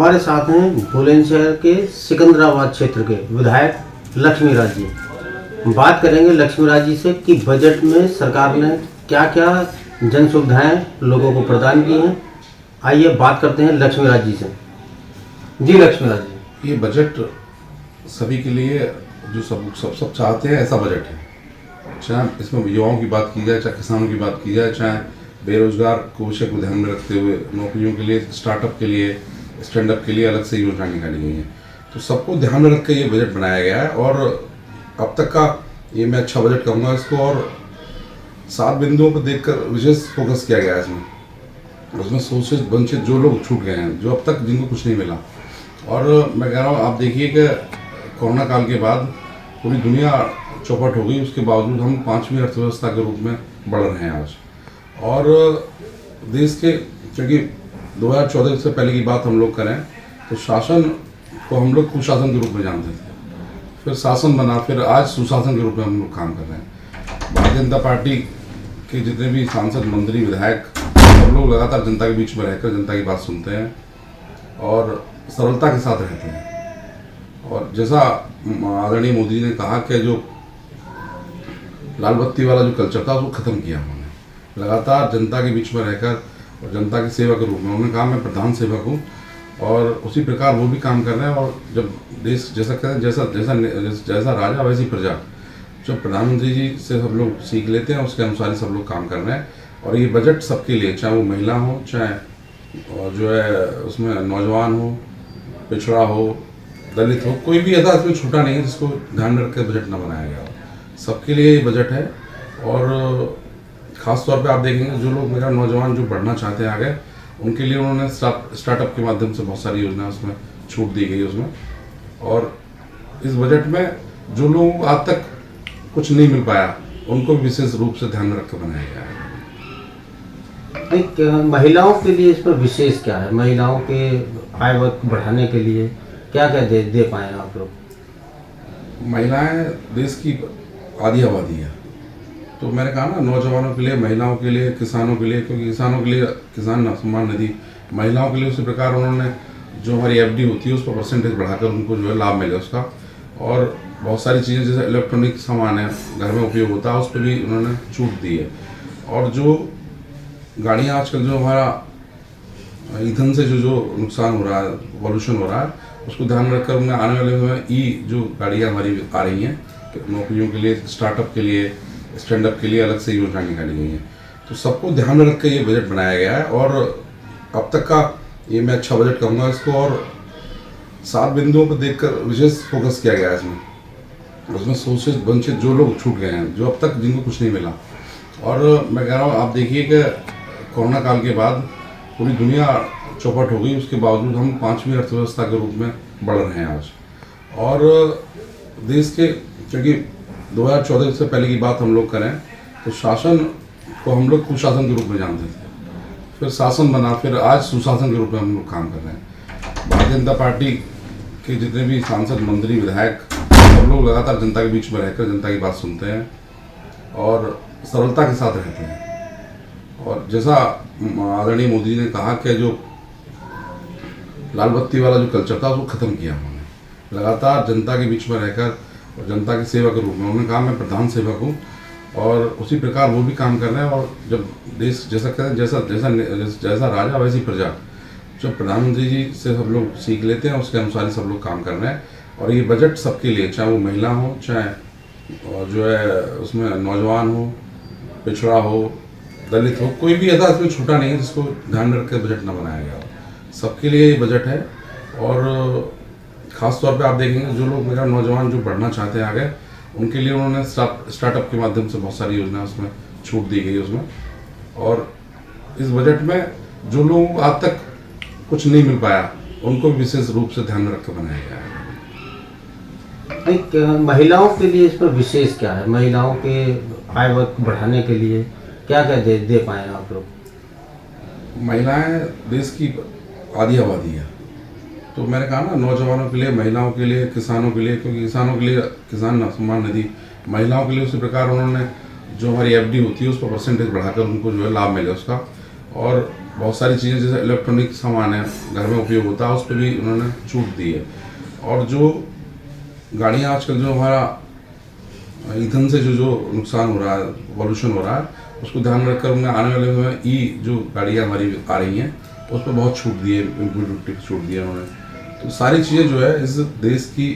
हमारे साथ हैं बुलंदशहर के सिकंदराबाद क्षेत्र के विधायक लक्ष्मीराज जी। बात करेंगे लक्ष्मीराज जी से कि बजट में सरकार ने क्या क्या जन सुविधाएं लोगों को प्रदान की हैं। आइए बात करते हैं लक्ष्मीराज जी से। जी लक्ष्मीराज जी, ये बजट सभी के लिए जो सब चाहते हैं ऐसा बजट है। चाहे इसमें युवाओं की बात की जाए, चाहे किसानों की बात की जाए, चाहे बेरोजगार को विषय को ध्यान में रखते हुए नौकरियों के लिए, स्टार्टअप के लिए, स्टैंड अप के लिए अलग से योजना निकाली गई है। तो सबको ध्यान में रख के ये बजट बनाया गया है और अब तक का ये मैं अच्छा बजट कहूँगा इसको। और 7 बिंदुओं पर देखकर विशेष फोकस किया गया है इसमें। उसमें शोषित वंचित जो लोग छूट गए हैं, जो अब तक जिनको कुछ नहीं मिला। और मैं कह रहा हूँ, आप देखिए कि कोरोना काल के बाद पूरी दुनिया चौपट हो गई, उसके बावजूद हम 5वीं अर्थव्यवस्था के रूप में बढ़ रहे हैं आज। और देश के, क्योंकि 2014 से पहले की बात हम लोग करें तो शासन को हम लोग कुशासन के रूप में जानते थे, फिर शासन बना, फिर आज सुशासन के रूप में हम लोग काम कर रहे हैं। भारतीय जनता पार्टी के जितने भी सांसद, मंत्री, विधायक, सब लोग लगातार जनता के बीच में रहकर जनता की बात सुनते हैं और सरलता के साथ रहते हैं। और जैसा आदरणीय मोदी जी ने कहा कि जो लाल बत्ती वाला जो कल्चर था उसको ख़त्म किया उन्होंने। लगातार जनता के बीच में रहकर और जनता की सेवा के रूप में उन्होंने कहा मैं प्रधान सेवक हूँ, और उसी प्रकार वो भी काम कर रहे हैं। और जब देश जैसा कहते हैं, जैसा राजा वैसी प्रजा, जब प्रधानमंत्री जी से सब लोग सीख लेते हैं उसके अनुसार ही सब लोग काम कर रहे हैं। और ये बजट सबके लिए, चाहे वो महिला हो, चाहे जो है उसमें नौजवान हो, पिछड़ा हो, दलित हो, कोई भी ऐसा इसमें छूटा नहीं है जिसको ध्यान में रख कर बजट न बनाया गया हो। सबके लिए ये बजट है। और ख़ास तौर पे आप देखेंगे जो लोग, मेरा नौजवान जो बढ़ना चाहते हैं आगे, उनके लिए उन्होंने स्टार्टअप के माध्यम से बहुत सारी योजना उसमें छूट दी गई उसमें। और इस बजट में जो लोगों को आज तक कुछ नहीं मिल पाया उनको विशेष रूप से ध्यान में रख कर बनाया गया है। महिलाओं के लिए इसमें विशेष क्या है? महिलाओं के आय बढ़ाने के लिए क्या क्या दे पाए आप लोग? महिलाएं देश की आधी आबादी है, तो मैंने कहा ना, नौजवानों के लिए, महिलाओं के लिए, किसानों के लिए, क्योंकि किसानों के लिए किसान सम्मान निधि, महिलाओं के लिए उसी प्रकार उन्होंने जो हमारी FD होती है उस पर परसेंटेज बढ़ाकर उनको जो है लाभ मिले उसका। और बहुत सारी चीज़ें जैसे इलेक्ट्रॉनिक सामान है, घर में उपयोग होता है, उस पर भी उन्होंने छूट दी है। और जो गाड़ियाँ आजकल जो हमारा ईंधन से जो नुकसान हो रहा है, पॉल्यूशन हो रहा है, उसको ध्यान में रखकर उन्हें आने वाले में जो गाड़ियाँ हमारी आ रही हैं, नौकरियों के लिए, स्टार्टअप के लिए, स्टैंड अप के लिए अलग से योजना निकाली गई है। तो सबको ध्यान में रख के ये बजट बनाया गया है और अब तक का ये मैं अच्छा बजट कहूँगा इसको। और 7 बिंदुओं पर देखकर विशेष फोकस किया गया है इसमें। उसमें शोषित वंचित जो लोग छूट गए हैं, जो अब तक जिनको कुछ नहीं मिला। और मैं कह रहा हूँ, आप देखिए कि कोरोना काल के बाद पूरी दुनिया चौपट हो गई, उसके बावजूद हम 5वीं अर्थव्यवस्था के रूप में बढ़ रहे हैं आज। और देश के, क्योंकि 2014 से पहले की बात हम लोग करें तो शासन को हम लोग कुशासन के रूप में जानते थे, फिर शासन बना, फिर आज सुशासन के रूप में हम लोग काम कर रहे हैं। भारतीय जनता पार्टी के जितने भी सांसद, मंत्री, विधायक, सब लोग लगातार जनता के बीच में रहकर जनता की बात सुनते हैं और सरलता के साथ रहते हैं। और जैसा आदरणीय मोदी जी ने कहा कि जो लाल बत्ती वाला जो कल्चर था उसको ख़त्म किया उन्होंने। लगातार जनता के बीच में रहकर और जनता की सेवा के रूप में उन्होंने कहा मैं प्रधान सेवक हूँ, और उसी प्रकार वो भी काम कर रहे हैं। और जब देश जैसा कहते हैं, जैसा राजा वैसी प्रजा, जब प्रधानमंत्री जी से सब लोग सीख लेते हैं उसके अनुसार ही सब लोग काम कर रहे हैं। और ये बजट सबके लिए, चाहे वो महिला हो, चाहे जो है उसमें नौजवान हो, पिछड़ा हो, दलित हो, कोई भी ऐसा इसमें छूटा नहीं है जिसको ध्यान में रख कर बजट न बनाया गया हो। सबके लिए ये बजट है। और ख़ास तौर पे आप देखेंगे जो लोग, मेरा नौजवान जो बढ़ना चाहते हैं आगे, उनके लिए उन्होंने स्टार्टअप के माध्यम से बहुत सारी योजना उसमें छूट दी गई उसमें। और इस बजट में जो लोगों को आज तक कुछ नहीं मिल पाया उनको विशेष रूप से ध्यान में रख कर बनाया गया है। महिलाओं के लिए इसमें विशेष क्या है? महिलाओं के आय बढ़ाने के लिए क्या क्या दे पाए आप लोग? महिलाएं देश की आधी आबादी है, तो मैंने कहा ना, नौजवानों के लिए, महिलाओं के लिए, किसानों के लिए, क्योंकि किसानों के लिए किसान सम्मान निधि, महिलाओं के लिए उसी प्रकार उन्होंने जो हमारी FD होती है उस पर परसेंटेज बढ़ाकर उनको जो है लाभ मिले उसका। और बहुत सारी चीज़ें जैसे इलेक्ट्रॉनिक सामान है घर में उपयोग होता है उस पर भी उन्होंने छूट दी है। और जो गाड़ियाँ आजकल जो हमारा ईंधन से जो नुकसान हो रहा है, पॉल्यूशन हो रहा है, उसको ध्यान में रखकर उन्हें आने वाले में जो गाड़ियाँ हमारी आ रही हैं उस पर बहुत छूट दी है, इम्पोर्ट ड्यूटी पर छूट दी है उन्होंने। तो सारी चीज़ें जो है इस देश की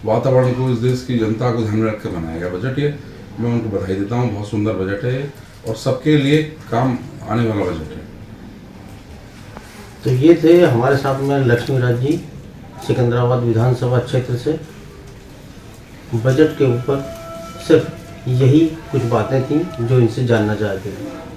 वातावरण को, इस देश की जनता को ध्यान में रख कर बनाया गया बजट ये। मैं उनको बधाई देता हूँ, बहुत सुंदर बजट है ये और सबके लिए काम आने वाला बजट है। तो ये थे हमारे साथ में लक्ष्मीराज जी सिकंदराबाद विधानसभा क्षेत्र से। बजट के ऊपर सिर्फ यही कुछ बातें थी जो इनसे जानना चाहते थे।